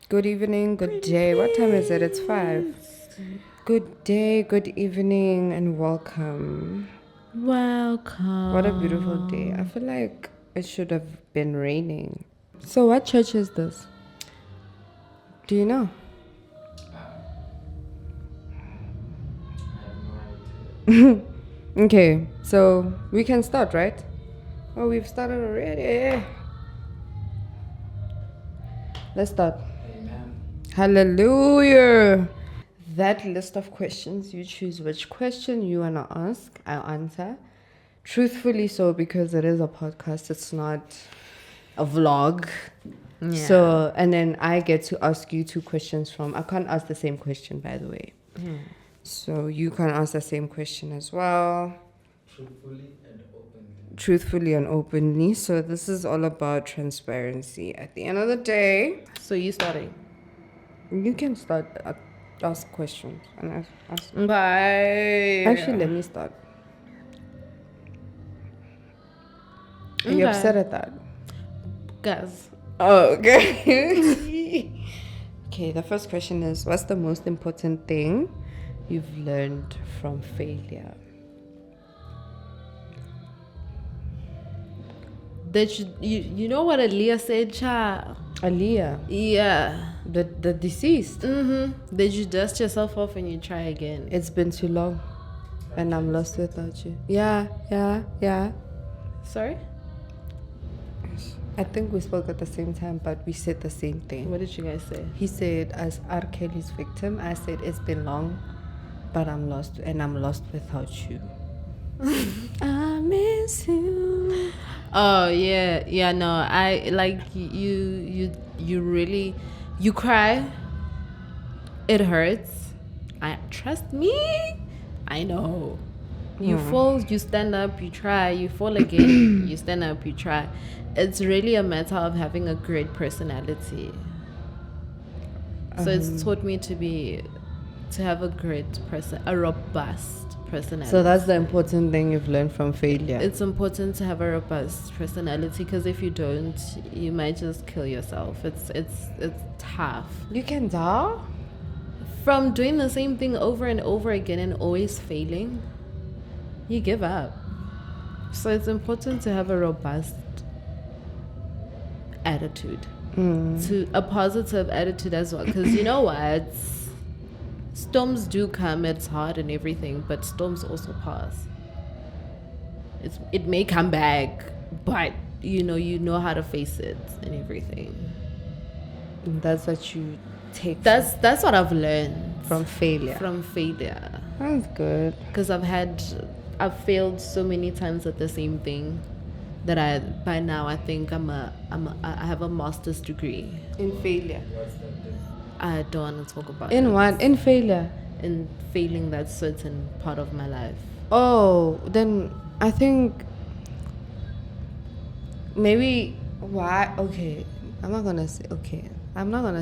Good evening, good day. What time is it? It's 5. Good day, good evening, and welcome. Welcome. What a beautiful day. I feel like it should have been raining. So, what church is this? Do you know? Okay, so we can start, right? Oh, we've started already. Let's start. Amen. Hallelujah. That list of questions, you choose which question you want to ask. I'll answer. Truthfully, so because it is a podcast, it's not a vlog. Yeah. So, and then I get to ask you 2 questions from. I can't ask the same question, by the way. So, you can ask the same question as well. Truthfully and openly. So, this is all about transparency. At the end of the day, So you starting? you can start ask questions and ask. Bye. Actually, let me start. Are you Okay. upset at that? Guys. Oh, okay. Okay, the first question is, what's the most important thing you've learned from failure? That you know what Aaliyah said, child? Aaliyah, Yeah. the deceased. That you dust yourself off and you try again. It's been too long, and I'm lost without you. Yeah. Sorry? I think we spoke at the same time, but we said the same thing. What did you guys say? He said, as R. Kelly's victim, I said, it's been long, but I'm lost, and I'm lost without you. I miss you. Oh yeah. No, I like you really you cry. It hurts. Trust me. I know. You fall, you stand up, you try, you fall again, you stand up, you try. It's really a matter of having a great personality. So it's taught me to have a robust personality. So that's the important thing you've learned from failure. It's important to have a robust personality because if you don't, you might just kill yourself. It's tough. You can die? From doing the same thing over and over again and always failing, you give up. So it's important to have a robust attitude. To a positive attitude as well. Because you know what? Storms do come, it's hard and everything, but storms also pass. It may come back, but you know how to face it and everything. That's what you take That's what I've learned from failure. From failure. That's good. Because I've failed so many times at the same thing that by now I think I have a master's degree. In failure. I don't want to talk about In it. what? In failure. In failing that certain part of my life. Oh, then I think maybe why? Okay, I'm not gonna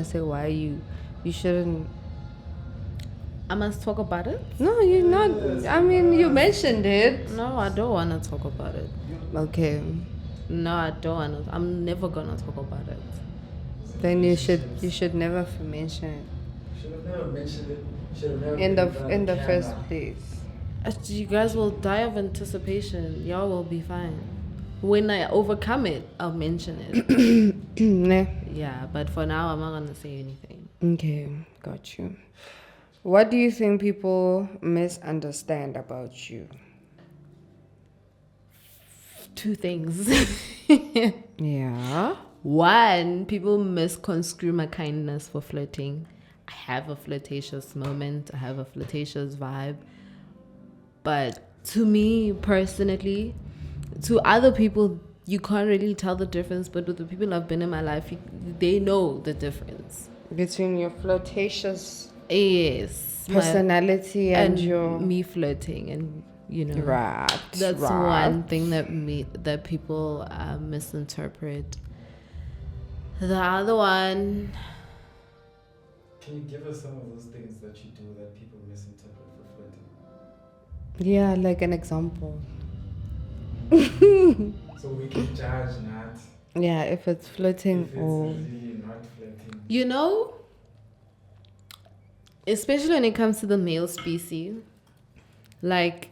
say why you shouldn't. I must talk about it? No, you're not. I mean, you mentioned it. No, I don't want to talk about it. Okay, No, I don't want to. I'm never gonna talk about it. then you should never mention it Should have never mentioned it. Should have never in the first camera. place. You guys will die of anticipation. Y'all will be fine. When I overcome it, I'll mention it. Nah. Yeah, but for now, I'm not gonna say anything. Okay, got you. What do you think people misunderstand about you? 2 things. Yeah. 1, people misconstrue my kindness for flirting. I have a flirtatious moment. I have a flirtatious vibe. But to me personally, to other people, you can't really tell the difference. But with the people I've been in my life, they know the difference. Between your flirtatious Yes. personality and your me flirting and right. That's right. one thing that people misinterpret. The other one, Can you give us some of those things that you do that people misinterpret for flirting? Yeah, like an example. So we can judge not. Yeah, if it's flirting If it's or really not flirting. You know, especially when it comes to the male species, like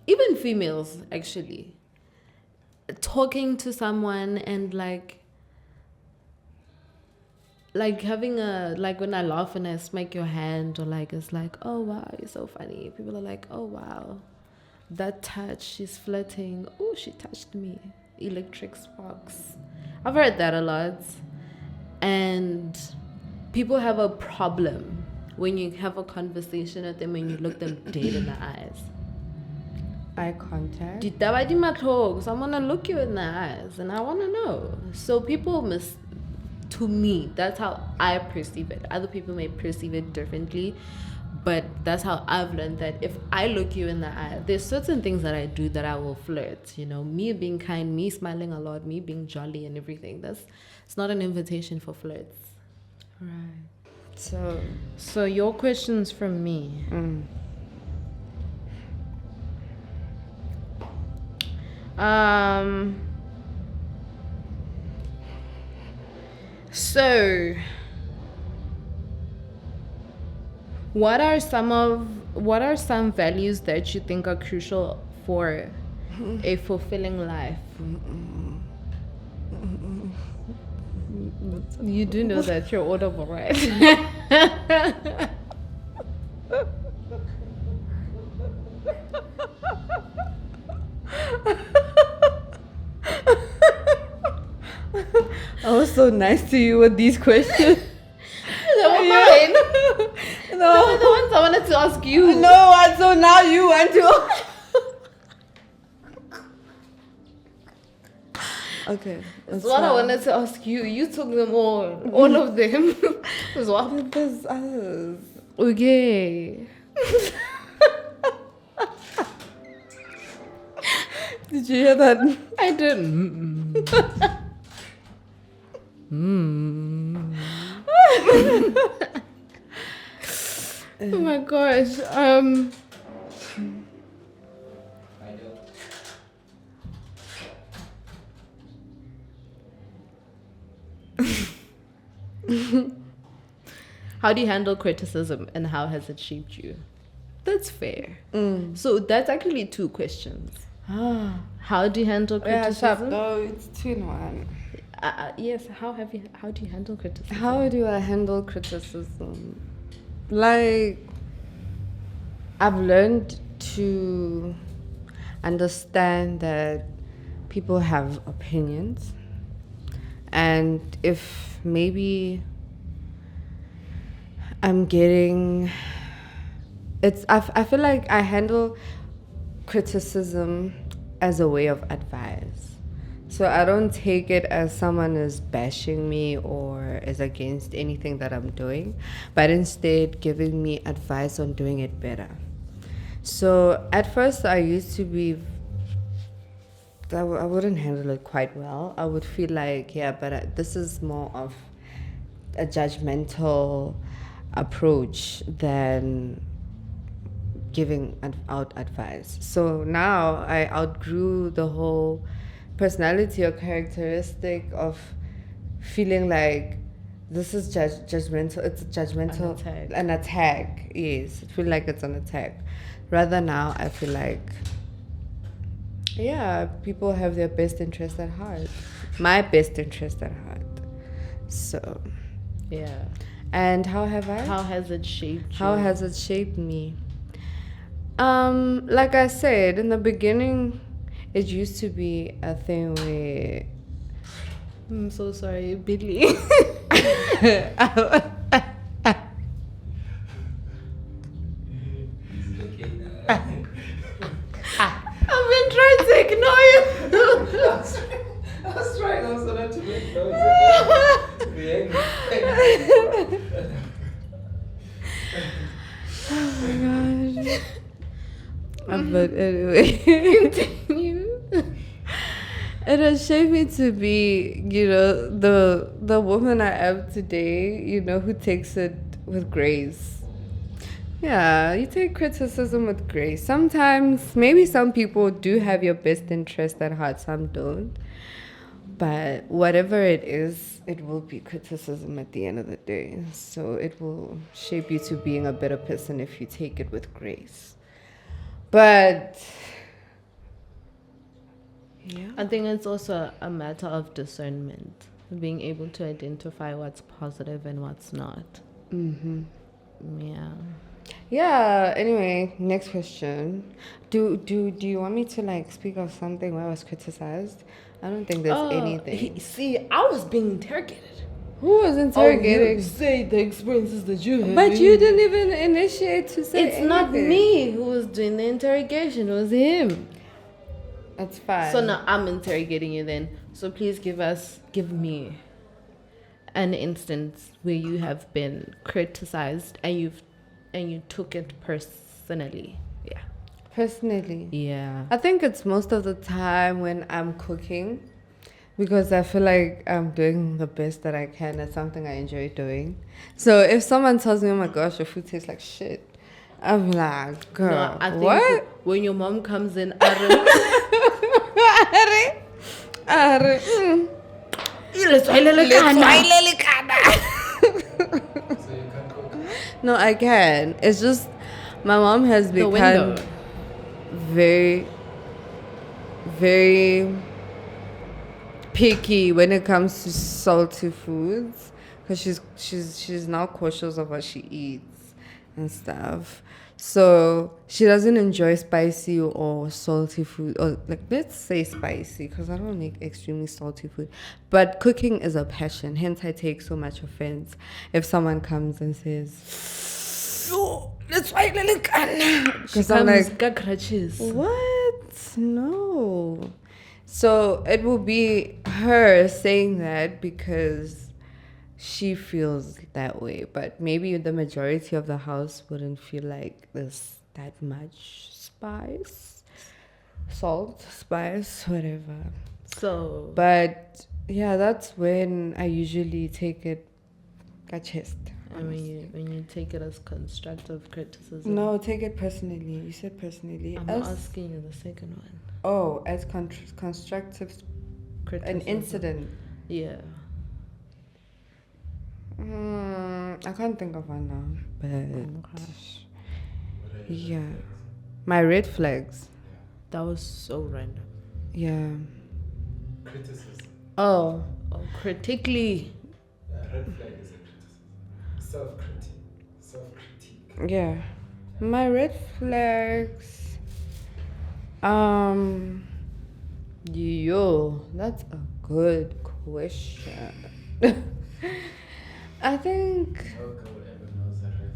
even females actually, talking to someone and like having a like when I laugh and I smack your hand or like it's like, oh wow, you're so funny. People are like, oh wow, that touch, she's flirting. Oh, she touched me. Electric sparks. I've heard that a lot. And people have a problem when you have a conversation with them and you look them dead in the eyes. eye contact. So I'm gonna look you in the eyes and I wanna know. So people to me, that's how I perceive it. Other people may perceive it differently, but that's how I've learned that if I look you in the eye, there's certain things that I do that I will flirt. You know, me being kind, me smiling a lot, me being jolly and everything. It's not an invitation for flirts. Right. So your questions from me. So what are some values that you think are crucial for a fulfilling life? You do know that you're audible, right? I was so nice to you with these questions. They were mine. They were the ones I wanted to ask you. No, so now you want to. Okay. That's what I wanted to ask you. You took them all of them. Was what? There's others. Okay. Did you hear that? I didn't. Oh my gosh. How do you handle criticism and how has it shaped you? That's fair. So that's actually two questions. How do you handle criticism? No, it's 2 in 1. Yes. How do you handle criticism? How do I handle criticism? Like, I've learned to understand that people have opinions, and if maybe I'm getting I feel like I handle criticism as a way of advice. So I don't take it as someone is bashing me or is against anything that I'm doing, but instead giving me advice on doing it better. So at first I used to be, I wouldn't handle it quite well. I would feel like, yeah, but this is more of a judgmental approach than giving out advice. So now I outgrew the whole personality or characteristic of feeling like this is judgmental. It's a judgmental, an attack. Yes, I feel like it's an attack. Rather now, I feel like, yeah, people have their best interest at heart. My best interest at heart. So, yeah. And how have I? How has it shaped you? How has it shaped me? Like I said, in the beginning, it used to be a thing where... I'm so sorry, Billy. I've been trying to ignore you. I was trying also not to make noise. Oh my gosh. But anyway, Continue. it has shaped me to be, the woman I am today, who takes it with grace. Yeah, you take criticism with grace. Sometimes, maybe some people do have your best interest at heart, some don't. But whatever it is, it will be criticism at the end of the day. So it will shape you to being a better person if you take it with grace. But yeah. I think it's also a matter of discernment, being able to identify what's positive and what's not. Mm-hmm. Yeah. Yeah. Anyway, next question. Do you want me to like speak of something where I was criticized? I don't think there's anything. See, I was being interrogated. Who was interrogating? Say the experiences that you had. But you didn't even initiate to say It's not anything. me who was doing the interrogation. It was him. That's fine. So now I'm interrogating you then. So please give me an instance where you have been criticized and you took it personally. Yeah. Personally, Yeah. I think it's most of the time when I'm cooking, because I feel like I'm doing the best that I can at something I enjoy doing. So if someone tells me, "Oh my gosh, your food tastes like shit," I'm like, "Girl, No, I think what?" when your mom comes in, So you can't cook. No, I can. It's just my mom has the become window. very, very picky when it comes to salty foods, because she's now cautious of what she eats and stuff. So she doesn't enjoy spicy or salty food, or like, let's say spicy, because I don't make extremely salty food. But cooking is a passion, hence I take so much offense if someone comes and says, "Oh, let's fight because I'm like, got crutches. what? No. So it will be her saying that because she feels that way, but maybe the majority of the house wouldn't feel like there's that much salt, spice, whatever. So But yeah, that's when I usually take it at chest. and when you take it as constructive criticism. No, take it personally. You said personally. I'm As- asking you the second one. Oh, as constructive, Criticism. an incident. Yeah. I can't think of one now, but What are your yeah, red my red flags. That was so random. Yeah. flags? Criticism. Oh, Oh, critically. Red flag is a criticism. Self-critique. yeah. My red flags. Yo, that's a good question. I think. No girl ever knows a red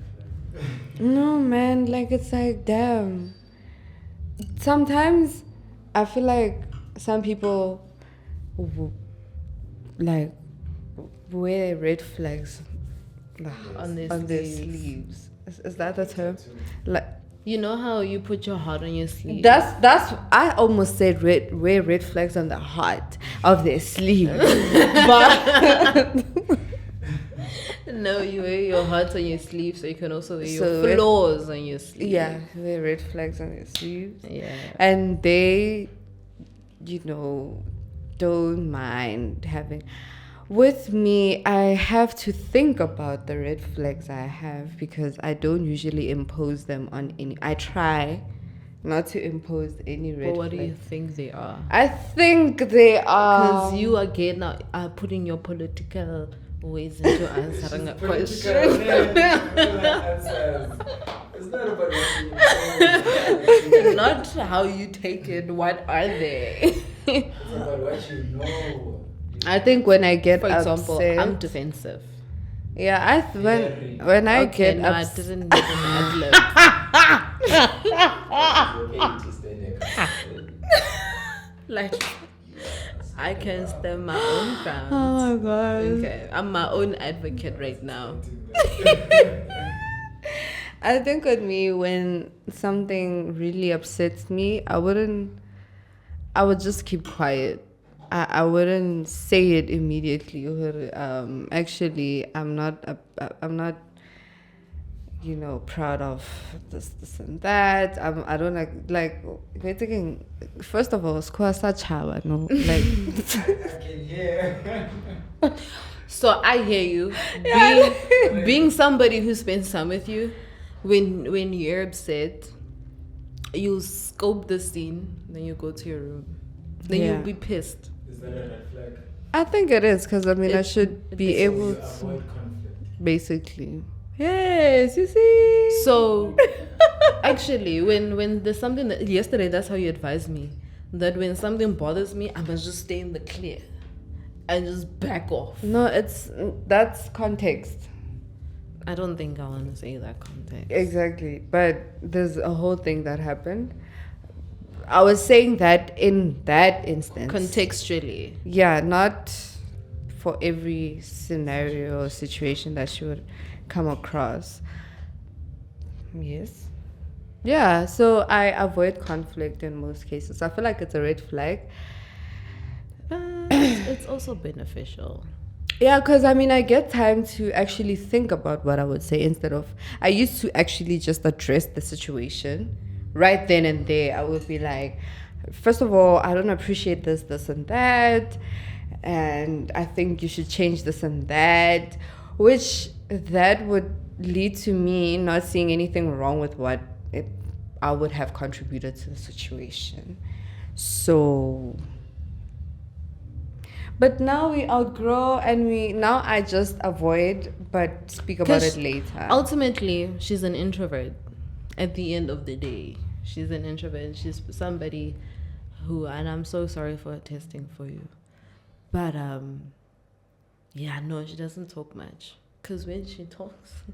flag. No, man, like it's like, damn. Sometimes I feel like some people like wear red flags On their sleeves. Is that the term? Tattoo. Like You know how you put your heart on your sleeve? that's I almost said wear red flags on the heart of their sleeve, but No, you wear your heart on your sleeve so you can also wear So your red- flaws on your sleeve. yeah, wear red flags on their sleeves. Yeah. And they, don't mind having. With me, I have to think about the red flags I have, because I don't usually impose them on any. I try not to impose any red But what do flags. you think they are? I think they are. Because you again are putting your political ways into answering a question. Answers. It's not about what you know. Not how you take it. What are they? It's about what you know. I think when I get For example, upset, I'm defensive. yeah, Very. when I Okay, get no, I upset, didn't need an ad-lib. It's okay to stay there. Like, I can stand my own ground. oh my god, Okay, I'm my own advocate right now. I think with me, when something really upsets me, I would just keep quiet. I wouldn't say it immediately. Or, actually, I'm not you know, proud of this and that. I don't like we're thinking. First of all, squash chava, no, like. I can hear. So I hear you. Being somebody who spends time with you, when you're upset, you scope the scene, then you go to your room. Then Yeah. you'll be pissed. Is that a red flag? I think it is because I mean I It- should be it- So able you to avoid conflict. basically. Yes, you see. So actually, when there's something that yesterday, that's how you advised me that when something bothers me, I must just stay in the clear and just back off. No, that's context. I don't think I want to say that context. Exactly. But there's a whole thing that happened. I was saying that in that instance. Contextually. Yeah, not for every scenario or situation that she would come across. Yes. Yeah, so I avoid conflict in most cases. I feel like it's a red flag. But it's also beneficial. Yeah, because I mean, I get time to actually think about what I would say instead of. I used to actually just address the situation right then and there. I would be like, first of all, I don't appreciate this, and that. And I think you should change this and that. Which that would lead to me not seeing anything wrong with what I would have contributed to the situation. So. But now we outgrow and now I just avoid but speak about 'Cause it later. Ultimately, she's an introvert. At the end of the day, she's an introvert. She's somebody who, and I'm so sorry for attesting for you, but yeah, no, she doesn't talk much. Cause when she talks,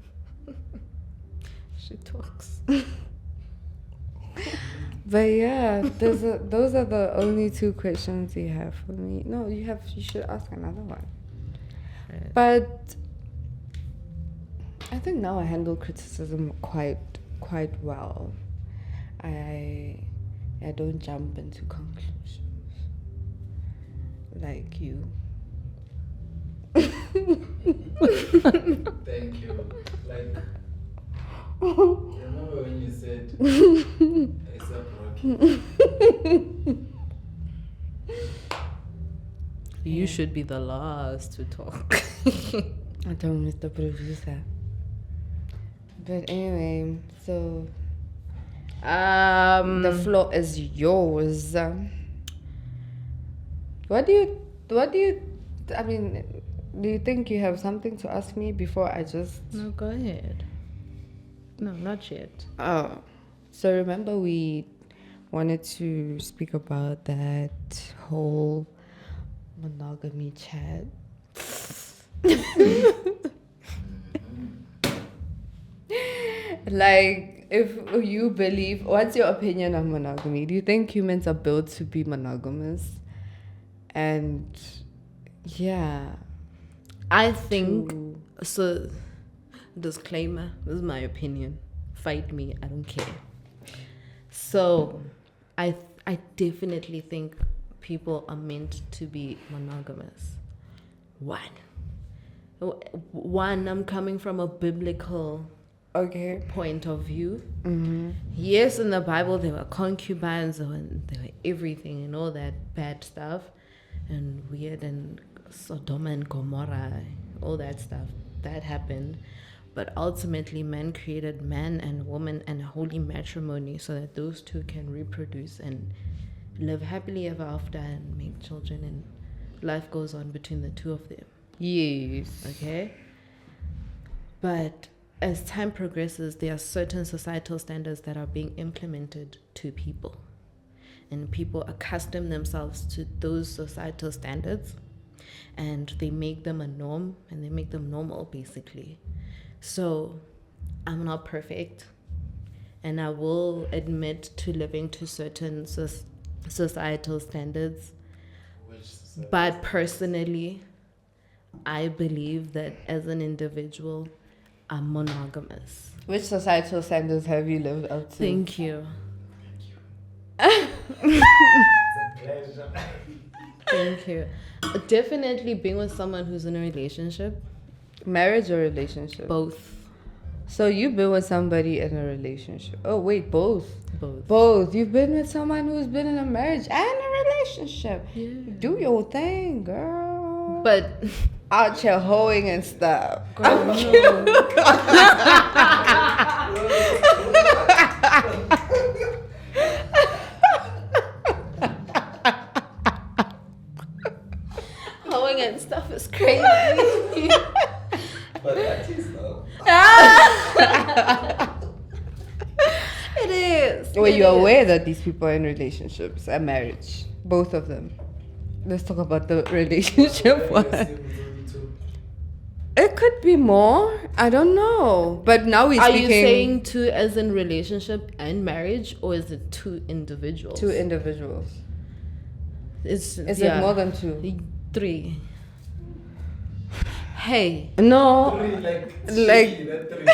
she talks. But yeah, those are the only two questions you have for me. No, you should ask another one. Right. But I think now I handle criticism quite well. I don't jump into conclusions like you. Thank you. Like, remember when you said, it's a broken. You should be the last to talk. I don't, Mr. Producer. But anyway, so the floor is yours. What do you? I mean, do you think you have something to ask me before I just? No, go ahead. No, not yet. Oh, so remember we wanted to speak about that whole monogamy chat. Like, if you believe, what's your opinion on monogamy? Do you think humans are built to be monogamous? And yeah, I think so. Disclaimer: this is my opinion. Fight me, I don't care. So, I definitely think people are meant to be monogamous. One, I'm coming from a biblical okay. point of view. Mm-hmm. Yes, in the Bible there were concubines, there were everything and all that bad stuff, and weird and Sodom and Gomorrah, all that stuff that happened. But ultimately, man created man and woman and holy matrimony so that those two can reproduce and live happily ever after and make children, and life goes on between the two of them. Yes. Okay? But as time progresses, there are certain societal standards that are being implemented to people. And people accustom themselves to those societal standards, and they make them a norm, and they make them normal, basically. So I'm not perfect, and I will admit to living to certain societal standards. But personally, I believe that as an individual, I'm monogamous. Which societal standards have you lived up to? Thank you. It's a pleasure. Thank you. Definitely being with someone who's in a relationship. Marriage or relationship? Both. So you've been with somebody in a relationship. Oh wait, both. Both. Both. You've been with someone who's been in a marriage and a relationship. Yeah. Do your thing, girl. But Out here hoeing and stuff. girl, no. Hoeing and stuff is crazy. But that is though. It is. Were It you is. aware that these people are in relationships and marriage? Both of them. Let's talk about the relationship one. It could be more. I don't know. But now we're Are speaking you saying two as in relationship and marriage, or is it two individuals? two individuals. Is Is it more than two? Three. Hey. No. Three, like, Like- three, that three.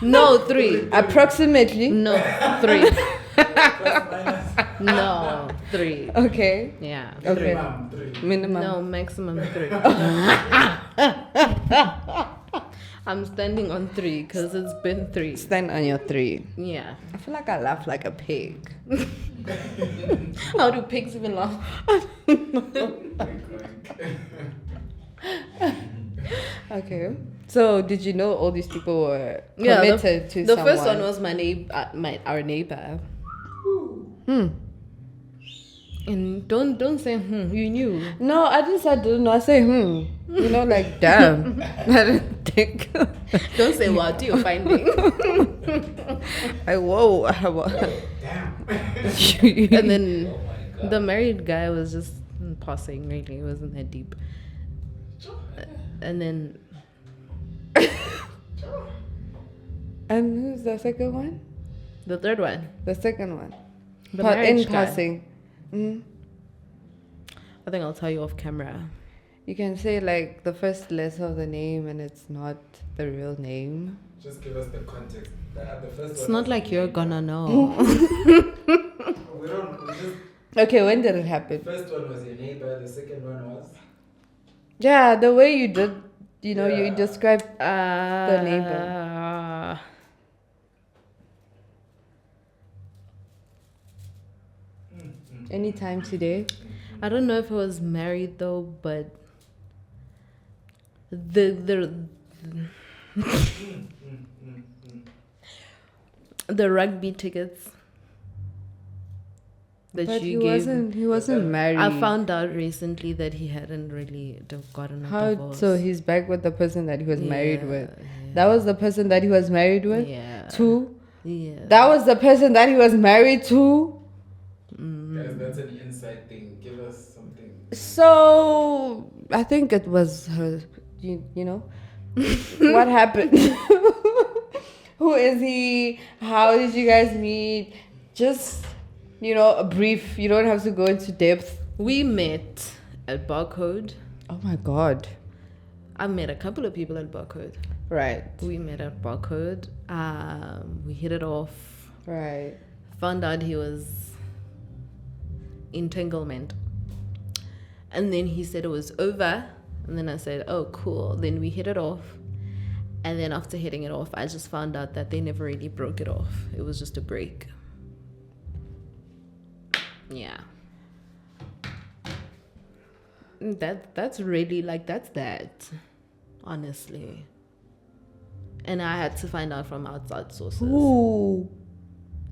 No, three. Approximately. No, three. Plus, minus. No, three. Okay. Yeah. Okay. Minimum three. Minimum. No, maximum three. I'm standing on three because it's been three. Stand on your three. Yeah. I feel like I laugh like a pig. How do pigs even laugh? Okay. So did you know all these people were Yeah, committed to the someone? first one was my neighbor, our neighbor. And don't say you knew. No, I didn't say I didn't know. I say You know, like damn. I didn't think. Don't say what you're finding. Like whoa. Damn. And then Oh my God. the married guy was just passing. Really, it wasn't that deep. And then And who's the second one? the third one, The second one. the In marriage guy. passing. I think I'll tell you off camera. You can say like the first letter of the name and it's not the real name. Just give us the context. The first It's one not was- like you're gonna know. We don't. We just. Okay, when did it happen? The first one was your neighbor. The second one was. Yeah, the way you did, you know, you Yeah. described The neighbor. Anytime today. I don't know if he was married though, but the the rugby tickets that But you he gave. wasn't married. I found out recently that he hadn't really gotten a How divorce. so he's back with the person that he was married with. Yeah. That was the person that he was married with Yeah. too. Yeah. That was the person that he was married to. Guys, that's an inside thing. Give us something. So I think it was her. You know, what happened? Who is he? How did you guys meet? Just a brief. You don't have to go into depth. We met at Barcode. Oh my god! I met a couple of people at Barcode. Right, We met at Barcode. We hit it off. right. Found out he was entanglement. And then he said it was over. And then I said, oh, cool. Then we hit it off. And then after hitting it off, I just found out that they never really broke it off. It was just a break. Yeah. That's really that's that. Honestly. And I had to find out from outside sources. Ooh,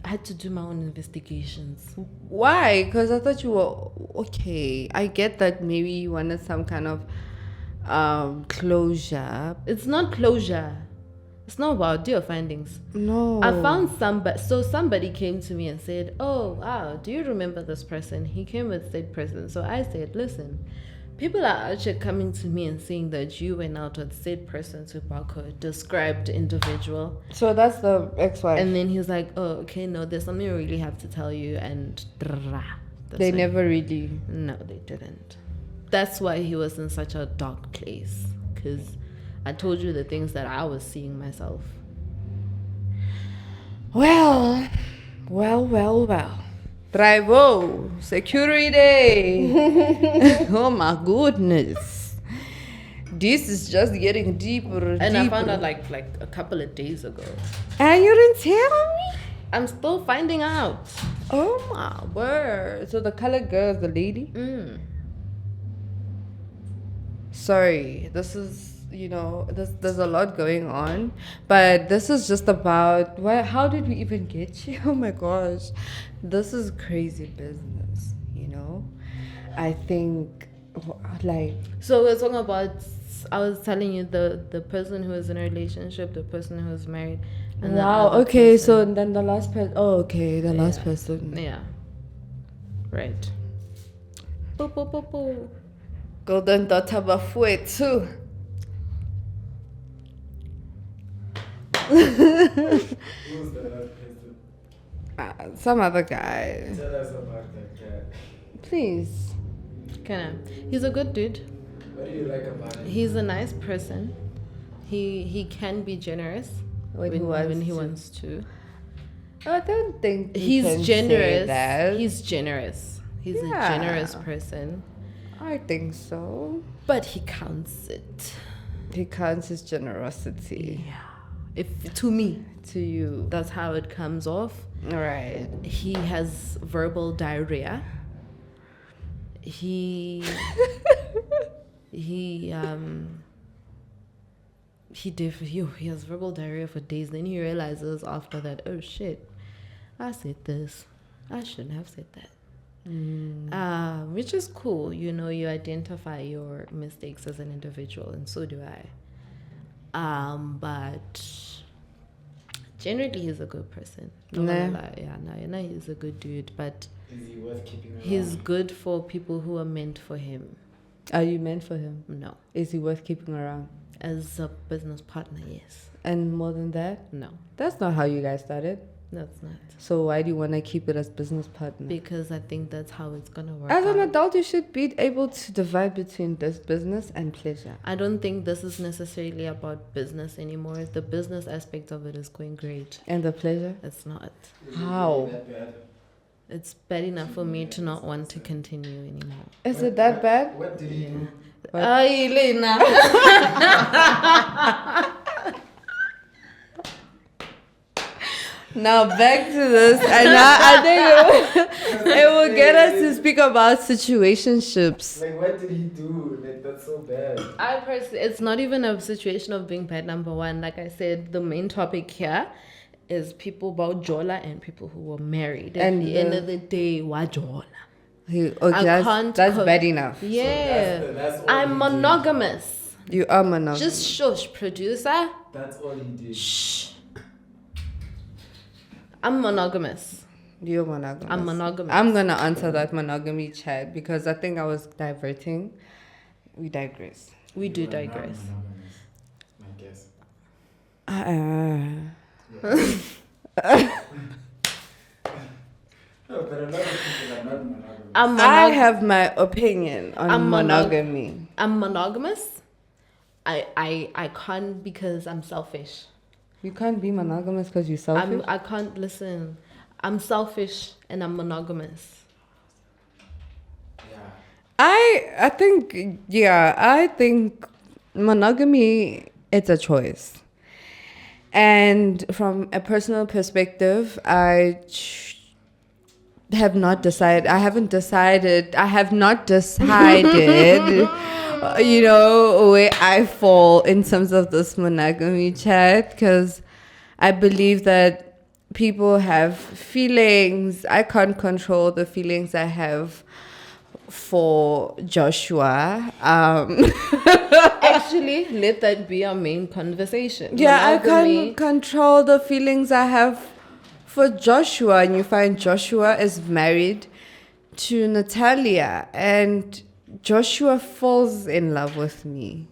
I had to do my own investigations. why? Because I thought you were okay. I get that maybe you wanted some kind of closure. It's not closure. It's not about your findings. No, I found somebody. So somebody came to me and said, "Oh, wow, do you remember this person? He came with said person." So I said, "Listen, people are actually coming to me and saying that you went out with said person to Barcode, described individual." So that's the ex-wife. And then he was like, "Oh, okay, no, there's something I really have to tell you." And They never really. No, they didn't. That's why he was in such a dark place. Because I told you the things that I was seeing myself. Well. Bravo! Security! Oh my goodness. This is just getting deeper and And deeper. I found out like a couple of days ago. And you didn't tell me? I'm still finding out. Oh my word. So the colored girl is the lady? Sorry, this is, there's a lot going on. But this is just about, how did we even get here? Oh my gosh. This is crazy business, I think, So we're talking about, I was telling you the person who is in a relationship, the person who is married. And the wow, other okay, person. so then the last person, the last person. Yeah. Right. Boop, boop, boop, boop. Golden daughter Bafue too. Who's the last person? Some other guy. Tell us about that guy. Please. He's a good dude. What do you like about him? He's a nice person. He can be generous when he wants to. I don't think He's can generous. say that. He's generous. He's a Yeah. generous person. I think so. But he counts it. He counts his generosity If to me, to you. that's how it comes off. Right. He has verbal diarrhea. He has verbal diarrhea for days. Then he realizes after that, oh shit, I said this, I shouldn't have said that. Which is cool. You identify your mistakes as an individual, and so do I. But generally he's a good person. Not gonna lie. He's a good dude, but Is he worth keeping around? he's good for people who are meant for him. Are you meant for him? No. Is he worth keeping around? As a business partner, yes. And more than that? No, That's not how you guys started. that's not. So why do you want to keep it as business partner? Because I think that's how it's gonna work As an out. adult, you should be able to divide between this business and pleasure. I don't think this is necessarily about business anymore. The business aspect of it is going great. And the pleasure? It's not. Is it How? really that bad? It's bad enough for me to not want to continue anymore. Is it that bad? What did he do? What? Ay, Lena. Now back to this, and I think it will get us to speak about situationships. Like, what did he do? Like, that's so bad. It's not even a situation of being bad. Number one, like I said, the main topic here is people about Jola and people who were married. At And the end of the day, why Jola? That's bad enough. Yeah, So that's all I'm he did. monogamous. You are monogamous. Just shush, producer. That's all he did. Shh. I'm monogamous. You're monogamous. I'm monogamous. I'm gonna answer that monogamy chat because I think I was diverting. We digress. We do You are not digress. monogamous, my guess. Yeah. No, but a lot of people are not monogamous. I have my opinion on I'm monogamy. I'm monogamous. I can't because I'm selfish. You can't be monogamous because you're selfish. I can't listen. I'm selfish and I'm monogamous. Yeah. I think monogamy, it's a choice. And from a personal perspective, have not decided. I have not decided, where I fall in terms of this monogamy chat, because I believe that people have feelings. I can't control the feelings I have for Joshua. Actually, let that be our main conversation. Yeah, I Monogamy- can't control the feelings I have for Joshua, and you find Joshua is married to Natalia, and Joshua falls in love with me,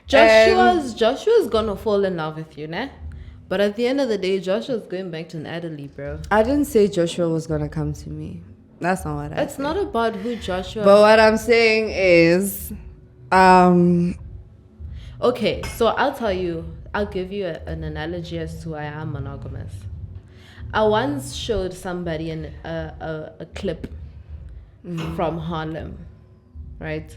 Joshua's gonna fall in love with you, né? But at the end of the day, Joshua's going back to Natalie, bro. I didn't say Joshua was gonna come to me. That's not what I It's said. not about who Joshua. But what I'm saying is, Okay, so I'll give you an analogy as to why I'm monogamous. I once showed somebody a clip from Harlem, right?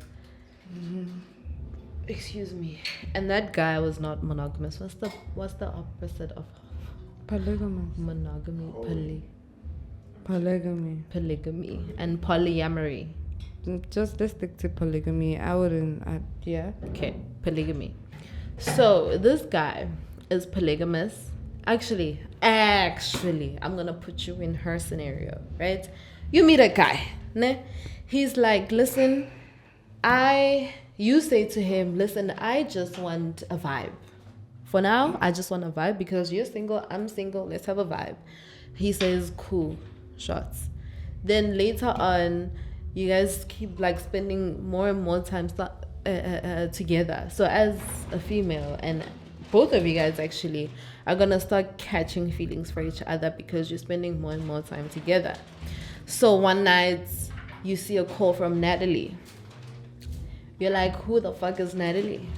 Excuse me. And that guy was not monogamous. What's the opposite of Polygamous. monogamy? Polygamy. Polygamy and polyamory. Just let's stick to polygamy. I wouldn't. Yeah. Okay, polygamy. So this guy is polygamous. Actually, I'm gonna put you in her scenario, right? You meet a guy, ne? He's like, listen, you say to him, listen, I just want a vibe. For now, I just want a vibe because you're single, I'm single, let's have a vibe. He says, cool, shots. Then later on, you guys keep like spending more and more time together. So as a female, and both of you guys actually are gonna start catching feelings for each other because you're spending more and more time together. So one night you see a call from Natalie. You're like, who the fuck is Natalie?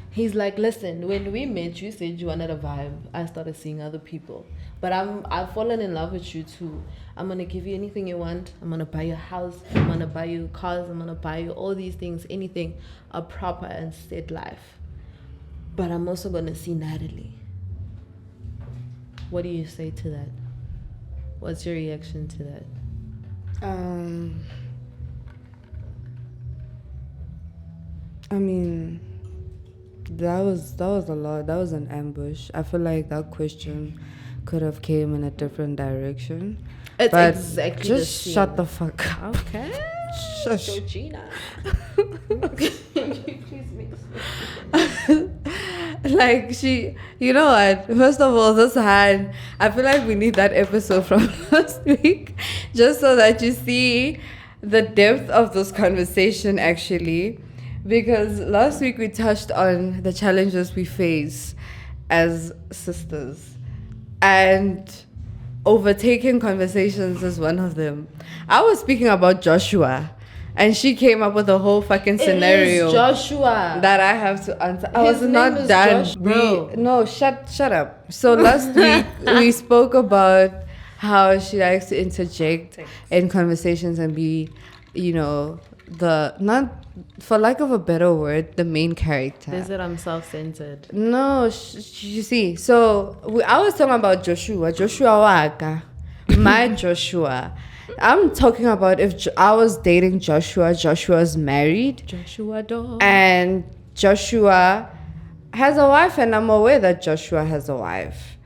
He's like, listen, when we met, you said you wanted a vibe. I started seeing other people. But I've fallen in love with you too. I'm going to give you anything you want. I'm going to buy you a house. I'm going to buy you cars. I'm going to buy you all these things, anything, a proper and steady life. But I'm also going to see Natalie. What do you say to that? What's your reaction to that? I mean, that was a lot. That was an ambush. I feel like that question could have came in a different direction. It's but exactly just shut the fuck up. Okay. Shush. Georgina. Like you know what? First of all, this hand, I feel like we need that episode from last week, just so that you see the depth of this conversation actually. Because last week we touched on the challenges we face as sisters, and overtaking conversations is one of them. I was speaking about Joshua, and she came up with a whole fucking scenario. It is Joshua That I have to answer. I His was name not is done. Josh, bro. No, shut up. So last week we spoke about how she likes to interject in conversations and be, not for lack of a better word, the main character. They said I'm self-centered. No, you see. So I was talking about Joshua Waka, my Joshua. I'm talking about if I was dating Joshua. Joshua's married. Joshua dog. And Joshua has a wife, and I'm aware that Joshua has a wife.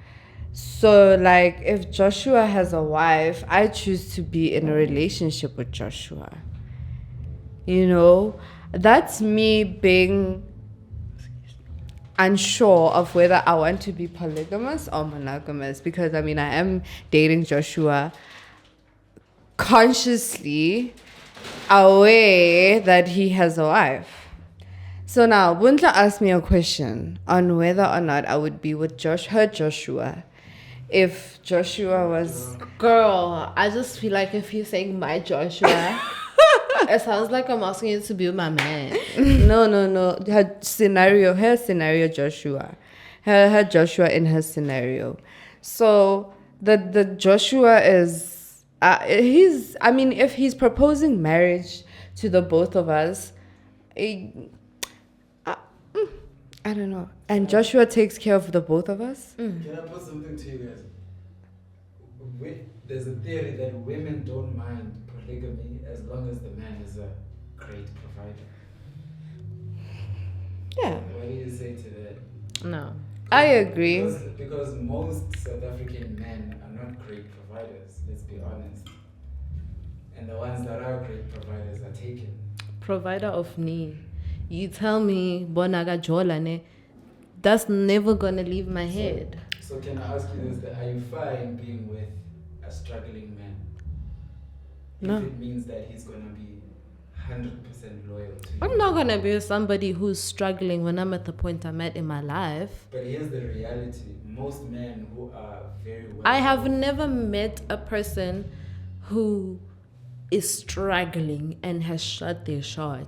So, like, if Joshua has a wife, I choose to be in a relationship with Joshua. You know, that's me being unsure of whether I want to be polygamous or monogamous, because I mean, I am dating Joshua consciously aware that he has a wife. So now, Bunta asked me a question on whether or not I would be with Joshua if Joshua was... Girl, I just feel like if you're saying my Joshua, it sounds like I'm asking you to be with my man. No. Her scenario Joshua. Her Joshua in her scenario. So the Joshua is... if he's proposing marriage to the both of us, I don't know. And Joshua takes care of the both of us. Can I put something to you guys? There's a theory that women don't mind polygamy as long as the man is a great provider. Yeah. What do you say to that? No. I agree. Because most South African men are not great providers, let's be honest. And the ones that are great providers are taken. Provider of need. You tell me, Bonaga Jolane, that's never gonna leave my head. So can I ask you this, are you fine being with a struggling man? No. If it means that he's gonna be 100% loyal to you. I'm not gonna be with somebody who's struggling when I'm at the point I'm at in my life. But here's the reality. Most men who are very well... I have never met a person who is struggling and has shot their shot.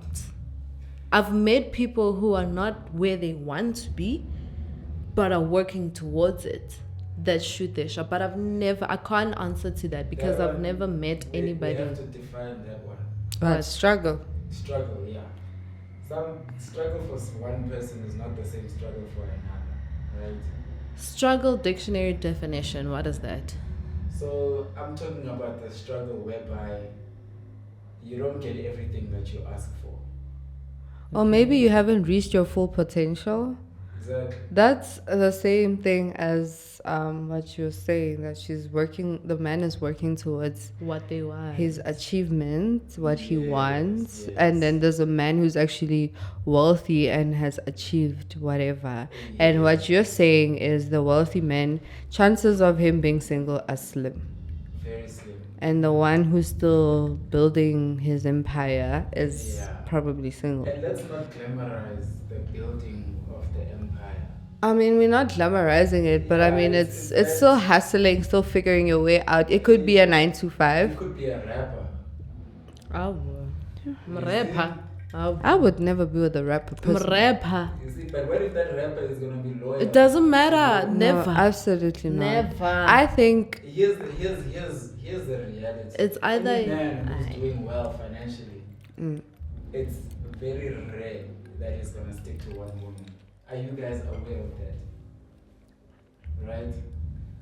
I've met people who are not where they want to be, but are working towards it, that shoot their shot. But I can't answer to that because I've never met anybody. We have to define that one. But struggle. Struggle, yeah. Some struggle for one person is not the same struggle for another, right? Struggle dictionary definition. What is that? So I'm talking about the struggle whereby you don't get everything that you ask for. Or maybe you haven't reached your full potential. Exactly. That's the same thing as what you're saying, that the man is working towards What they want. his achievements, what he Yes, wants. yes. And then there's a man who's actually wealthy and has achieved whatever. And what you're saying is the wealthy man, chances of him being single are slim. Very slim. And the one who's still building his empire is Yeah. probably single. And let's not glamorize the building of the empire. I mean, we're not glamorizing it, but I Yeah, mean, it's it's still hustling, still figuring your way out. It could be a 9 to You 5. could be a rapper. Mrepa. I would never be with a rapper person. Mrepa. You see, but what if that rapper is gonna be loyal? It doesn't matter. No, Never. absolutely not. Never. I think Here's the reality. It's either- Any man who's I- doing well financially, mm, it's very rare that he's gonna stick to one woman. Are you guys aware of that? Right?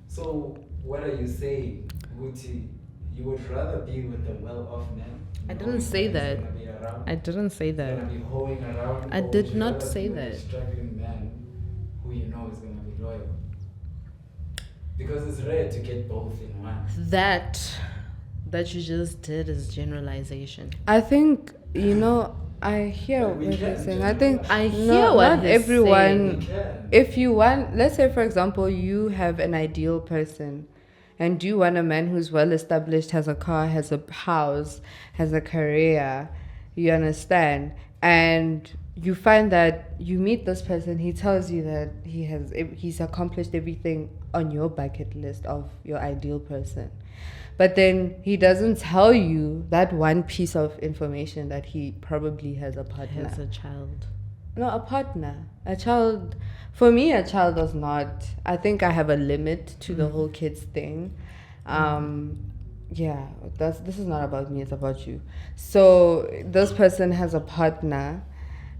So what are you saying, Guti? You would rather be with a well-off man? I didn't knowing say he's that. gonna be around, I didn't say he's that. gonna be hoeing around, I or did would you not rather say be with a that. struggling man who you know is gonna be loyal? Because it's rare to get both in one. That you just did is generalization. I think, I hear But we what you're can saying. I think I hear no, what not he's everyone. We can. If you want, let's say for example, you have an ideal person, and you want a man who's well established, has a car, has a house, has a career, you understand, and you find that you meet this person, he tells you that he's accomplished everything on your bucket list of your ideal person. But then he doesn't tell you that one piece of information, that he probably has a partner. As a child. No, a partner. A child. For me, a child does not. I think I have a limit to the whole kids thing. Yeah, this is not about me, it's about you. So this person has a partner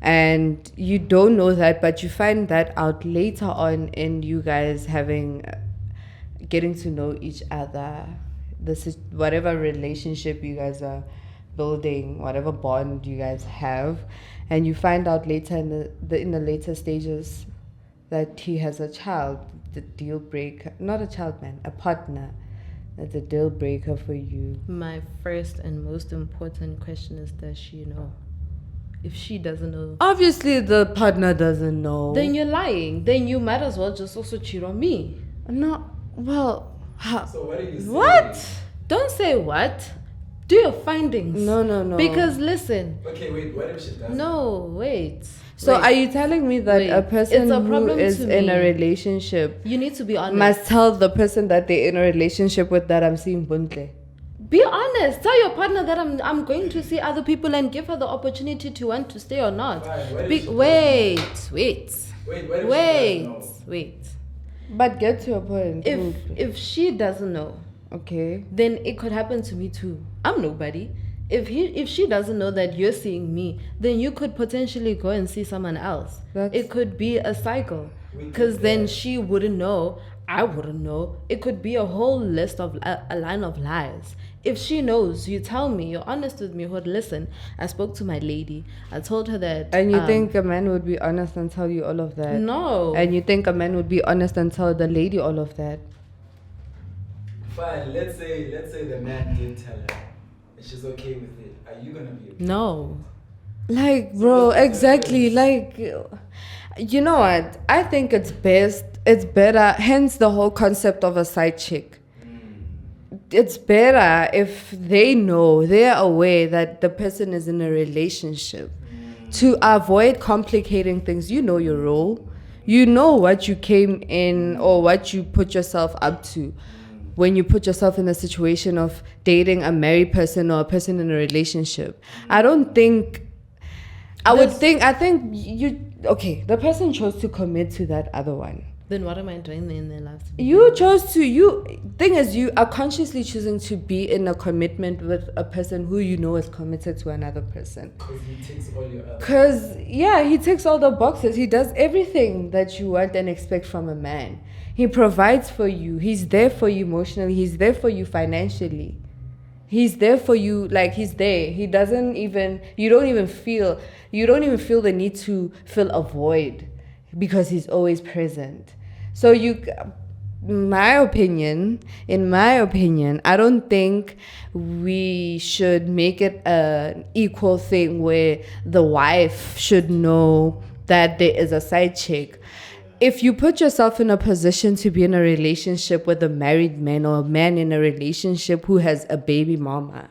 and you don't know that, but you find that out later on in you guys getting to know each other. This is whatever relationship you guys are building, whatever bond you guys have, and you find out later in the later stages that he has a child. The deal breaker, not a child, man, a partner. That's a deal breaker for you. My first and most important question is, does she know? If she doesn't know, Obviously, the partner doesn't know. then you're lying. Then you might as well just also cheat on me. No, well, So what are you saying? what? Don't say what. Do your findings. No. Because listen. Okay, wait, what if she doesn't? No, wait. So Wait. are you telling me that Wait. a person It's a who problem is to in a me. relationship You need to be honest. must tell the person that they're in a relationship with that I'm seeing buntle? Be honest. Tell your partner that I'm going to see other people and give her the opportunity to want to stay or not. Fine, what if Be- she wait. Wait, what if she Wait. doesn't know? Wait. But get to a point. If she doesn't know, Okay. then it could happen to me too. I'm nobody. If she doesn't know that you're seeing me, then you could potentially go and see someone else. It could be a cycle, because then she wouldn't know, I wouldn't know. It could be a whole list of a line of lies. If she knows, you tell me, you're honest with me. Hood, listen, I spoke to my lady. I told her that. And you think a man would be honest and tell you all of that? No. And you think a man would be honest and tell the lady all of that? Fine, let's say the man did tell her and she's okay with it. Are you gonna be okay? No. Like, bro, exactly. Like, you know what? I think it's better, hence the whole concept of a side chick. It's better if they're aware that the person is in a relationship, to avoid complicating things. You know your role. You know what you came in or what you put yourself up to when you put yourself in a situation of dating a married person or a person in a relationship. I think the person chose to commit to that other one. Then what am I doing in their lives? You chose to. Thing is, you are consciously choosing to be in a commitment with a person who you know is committed to another person. Because he takes all your other Because, yeah, he ticks all the boxes. He does everything that you want and expect from a man. He provides for you. He's there for you emotionally. He's there for you financially. He's there for you. Like, he's there. He doesn't even, you don't even feel the need to fill a void because he's always present. So in my opinion, I don't think we should make it an equal thing where the wife should know that there is a side chick. If you put yourself in a position to be in a relationship with a married man or a man in a relationship who has a baby mama,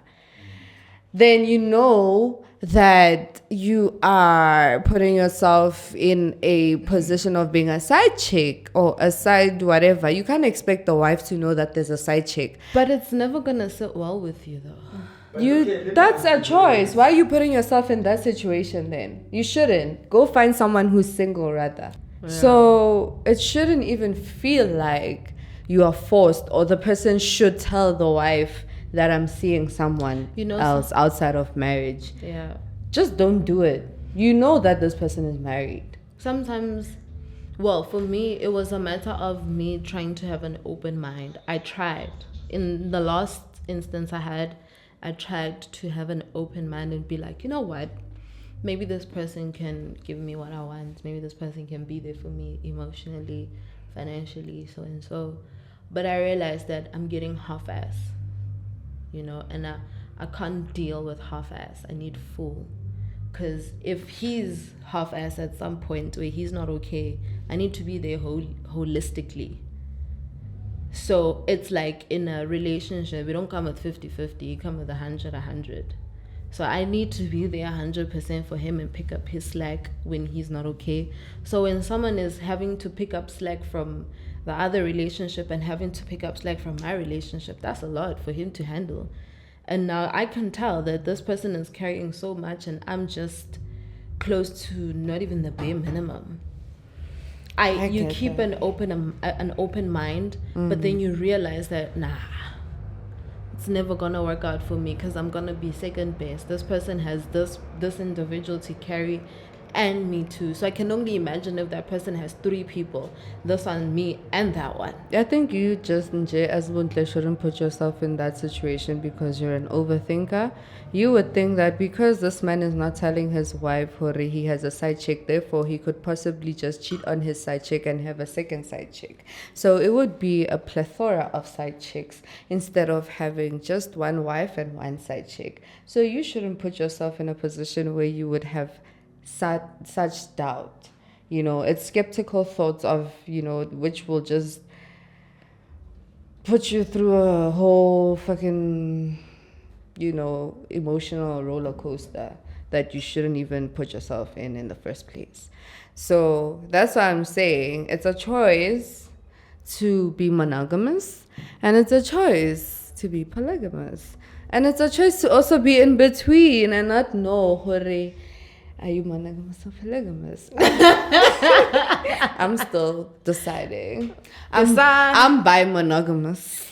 then you know that you are putting yourself in a position of being a side chick or a side whatever. You can't expect the wife to know that there's a side chick. But it's never gonna sit well with you though. But That's a choice. Why are you putting yourself in that situation then? You shouldn't. Go find someone who's single rather. Yeah. So it shouldn't even feel like you are forced or the person should tell the wife that I'm seeing someone else outside of marriage. Yeah. Just don't do it. You know that this person is married. Sometimes, well, for me, it was a matter of me trying to have an open mind. I tried. In the last instance I tried to have an open mind and be like, you know what? Maybe this person can give me what I want. Maybe this person can be there for me emotionally, financially, so and so. But I realized that I'm getting half-ass. And I can't deal with half-ass. I need full. Because if he's half-ass at some point where he's not okay, I need to be there holistically. So it's like in a relationship, we don't come with 50-50, you come with 100-100. So I need to be there 100% for him and pick up his slack when he's not okay. So when someone is having to pick up slack from the other relationship and having to pick up slack from my relationship, that's a lot for him to handle. And now I can tell that this person is carrying so much and I'm just close to not even the bare minimum. You keep an open mind, but then you realize that it's never gonna work out for me because I'm gonna be second best. This person has this individual to carry and me too. So I can only imagine if that person has 3 people, this one, me, and that one. I think you just, as Buntle, shouldn't put yourself in that situation because you're an overthinker. You would think that because this man is not telling his wife Hori he has a side chick, therefore he could possibly just cheat on his side chick and have a second side chick. So it would be a plethora of side chicks instead of having just one wife and one side chick. So you shouldn't put yourself in a position where you would have such doubt. It's skeptical thoughts of, which will just put you through a whole fucking, emotional roller coaster that you shouldn't even put yourself in the first place. So that's what I'm saying. It's a choice to be monogamous and it's a choice to be polygamous. And it's a choice to also be in between and not know, hore, are you monogamous or polygamous? I'm still deciding. I'm bi-monogamous.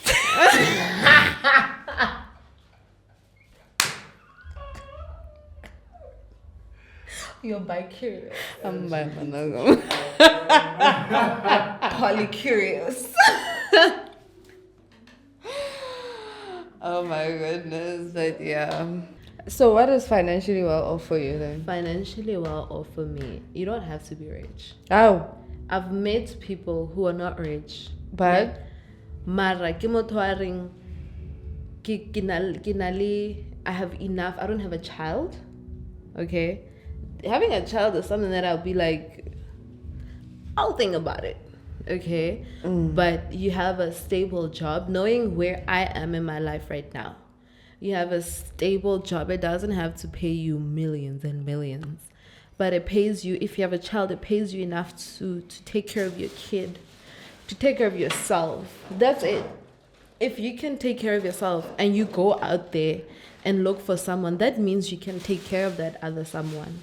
You're bi-curious. I'm bi-monogamous. Polycurious. Oh my goodness, but yeah. So what is financially well off for you then? Financially well off for me, you don't have to be rich. Oh. I've met people who are not rich. But? Mara, I have enough. I don't have a child. Okay? Having a child is something that I'll be like, I'll think about it. Okay? But you have a stable job, knowing where I am in my life right now. You have a stable job. It doesn't have to pay you millions and millions. But it pays you, if you have a child, it pays you enough to take care of your kid, to take care of yourself. That's it. If you can take care of yourself and you go out there and look for someone, that means you can take care of that other someone.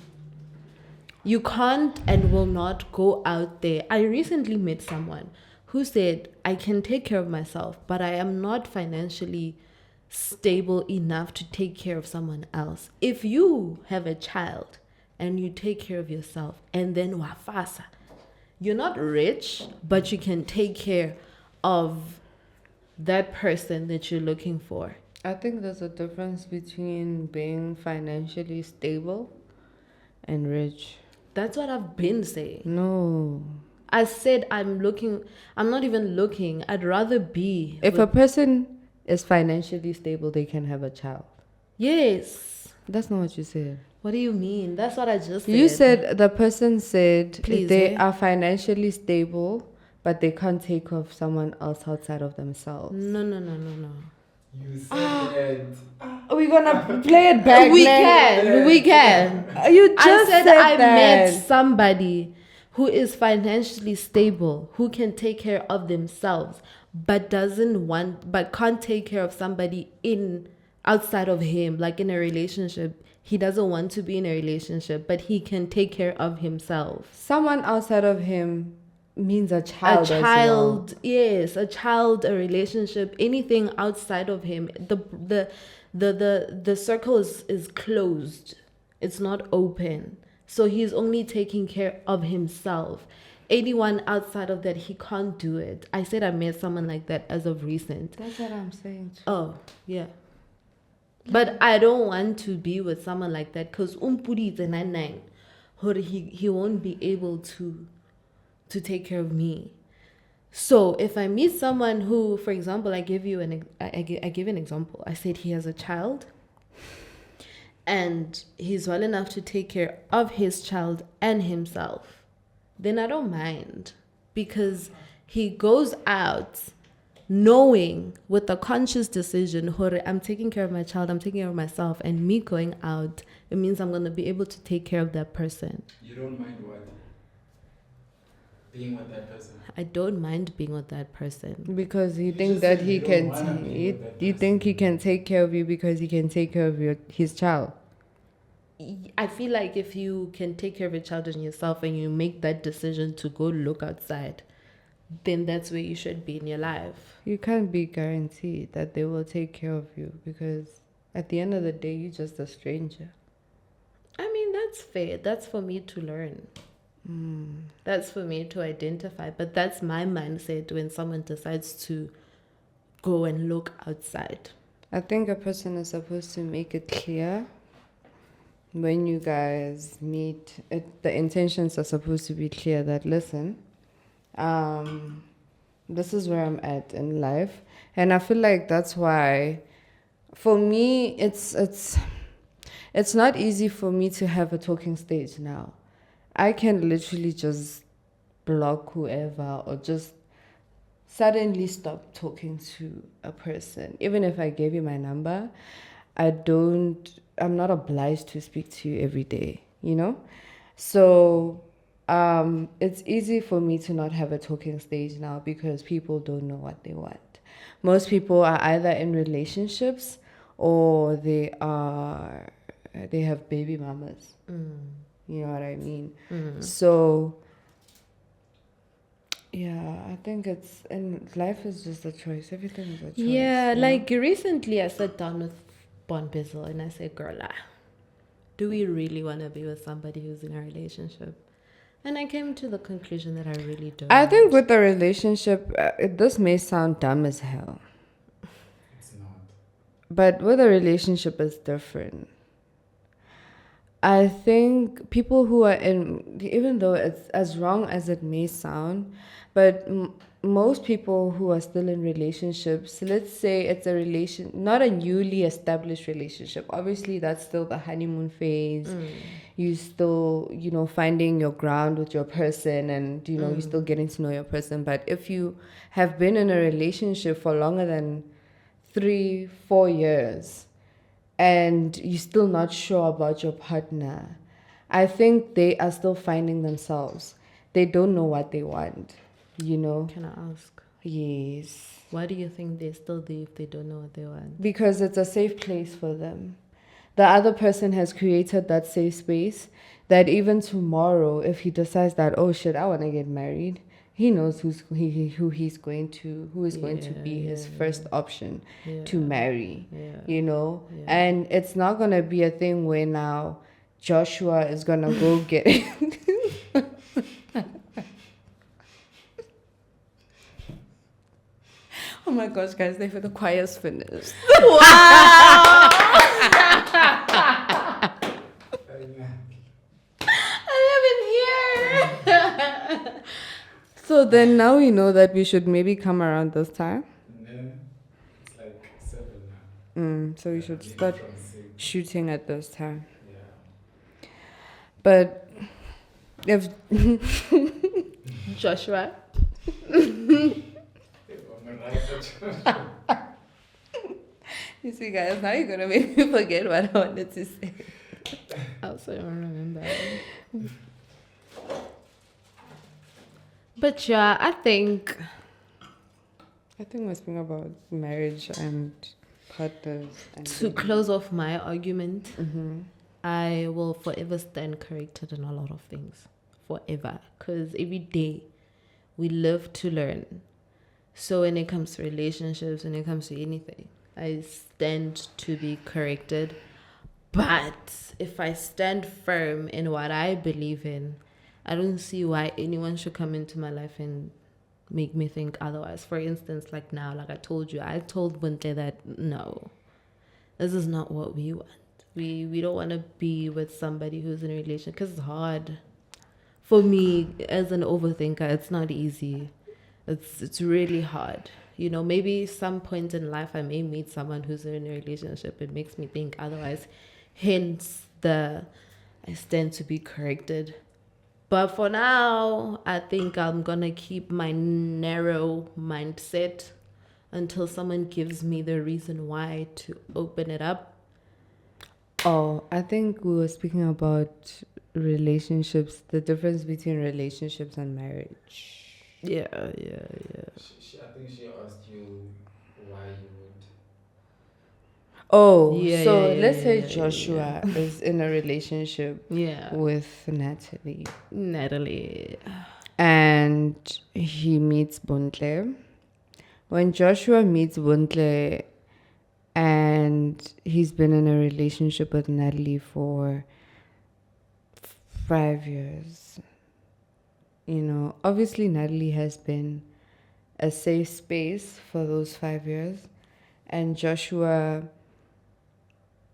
You can't and will not go out there. I recently met someone who said, I can take care of myself, but I am not financially stable enough to take care of someone else. If you have a child and you take care of yourself and then wafasa, you're not rich, but you can take care of that person that you're looking for. I think there's a difference between being financially stable and rich. That's what I've been saying. No. I said I'm not even looking. I'd rather be. If a person is financially stable, they can have a child. Yes. That's not what you said. What do you mean? That's what I just said. You said the person said Please, they are financially stable, but they can't take care of someone else outside of themselves. No. You said We're gonna play it back. We can. You just I said said I that. met somebody who is financially stable, who can take care of themselves, but can't take care of somebody outside of him, like in a relationship. He doesn't want to be in a relationship, but he can take care of himself. Someone outside of him means a child. Yes, a child, a relationship, anything outside of him. The circle is closed. It's not open. So he's only taking care of himself. Anyone outside of that, he can't do it. I said I met someone like that as of recent. That's what I'm saying. Oh, yeah. But I don't want to be with someone like that because umpuri is a 9-9. He won't be able to take care of me. So if I meet someone who, for example, I give an example. I said he has a child and he's well enough to take care of his child and himself, then I don't mind, because he goes out knowing with a conscious decision, I'm taking care of my child, I'm taking care of myself, and me going out, it means I'm going to be able to take care of that person. You don't mind what? Being with that person? I don't mind being with that person. Because you You think just that said he you don't can, wanna be with that you person. think he can take care of you because he can take care of his child. I feel like if you can take care of your child and yourself and you make that decision to go look outside, then that's where you should be in your life. You can't be guaranteed that they will take care of you, because at the end of the day, you're just a stranger. I mean, that's fair. That's for me to learn. That's for me to identify. But that's my mindset when someone decides to go and look outside. I think a person is supposed to make it clear when you guys meet. The intentions are supposed to be clear that, listen, this is where I'm at in life. And I feel like that's why, for me, it's not easy for me to have a talking stage now. I can literally just block whoever or just suddenly stop talking to a person. Even if I gave you my number, I'm not obliged to speak to you every day, you know? So it's easy for me to not have a talking stage now because people don't know what they want. Most people are either in relationships or they have baby mamas. You know what I mean? So yeah, I think and life is just a choice. Everything is a choice. Yeah, you know? like recently I sat down with Bon Bizzle and I said, girl, do we really want to be with somebody who's in a relationship? And I came to the conclusion that I really don't. I think with the relationship, this may sound dumb as hell, It's not. but with a relationship is different. I think people who are even though it's as wrong as it may sound, but most people who are still in relationships, let's say it's a not a newly established relationship. Obviously, that's still the honeymoon phase. You still, finding your ground with your person, and, you're still getting to know your person. But if you have been in a relationship for longer than 3-4 years, and you're still not sure about your partner, I think they are still finding themselves. They don't know what they want, Can I ask? Yes. Why do you think they're still there if they don't know what they want? Because it's a safe place for them. the other person has created that safe space that even tomorrow, if he decides that, oh shit, I want to get married, he knows who is going to be his first option to marry, you know. And it's not gonna be a thing where now Joshua is gonna go get it. Oh my gosh, guys, the choir's finished. Wow! I live in here. So then now we know that we should maybe come around this time. No, it's like 7 now. So we should Maybe start from 6. shooting at this time. Yeah. But if Joshua. you see, guys, now you're gonna make me forget what I wanted to say. I also don't remember. But yeah, I think we're speaking about marriage and partners. And to close off my argument, Mm-hmm. I will forever stand corrected in a lot of things. Forever. Because every day we live to learn. So when it comes to relationships, when it comes to anything, I stand to be corrected. But if I stand firm in what I believe in, I don't see why anyone should come into my life and make me think otherwise. For instance, like now, like I told you, I told Bunte that no, this is not what we want. We don't want to be with somebody who's in a relationship because it's hard. For me, as an overthinker, it's not easy. It's really hard. You know, maybe some point in life I may meet someone who's in a relationship. It makes me think otherwise. Hence, I stand to be corrected. But for now, I think I'm going to keep my narrow mindset until someone gives me the reason why to open it up. Oh, I think we were speaking about relationships, the difference between relationships and marriage. Yeah. I think she asked you why you would. Oh, Yeah, so yeah, let's yeah, say yeah, Joshua is in a relationship with Natalie. And he meets Buntle. When Joshua meets Buntle and he's been in a relationship with Natalie for 5 years, you know, obviously Natalie has been a safe space for those 5 years. And Joshua,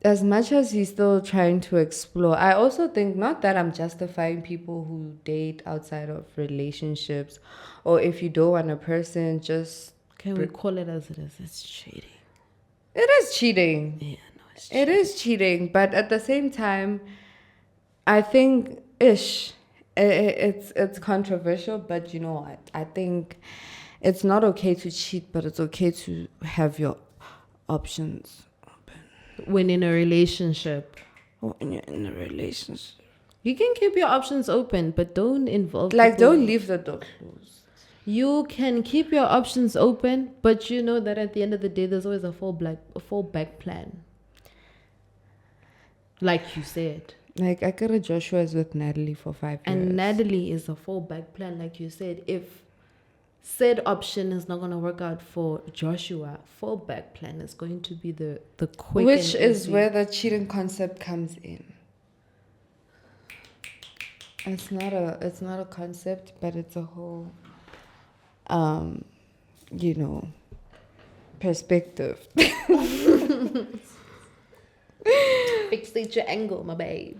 as much as he's still trying to explore, I also think, not that I'm justifying people who date outside of relationships, or if you don't want a person, just... Can we call it as it is? It's cheating. It is cheating. Yeah, no, it's cheating. It is cheating, but at the same time, I think it's controversial, but you know what? I think it's not okay to cheat, but it's okay to have your options open. When in a relationship. When you're in a relationship. You can keep your options open, but don't involve Like, people. don't leave the door closed. You can keep your options open, but you know that at the end of the day, there's always a fallback plan. Like you said. Like, I could have Joshua is with Natalie for 5 years. And Natalie is a fallback plan, like you said. If said option is not going to work out for Joshua, fallback plan is going to be the quick. Which is where the cheating concept comes in. It's not a concept, but it's a whole you know, perspective. Fixate your angle, my babe.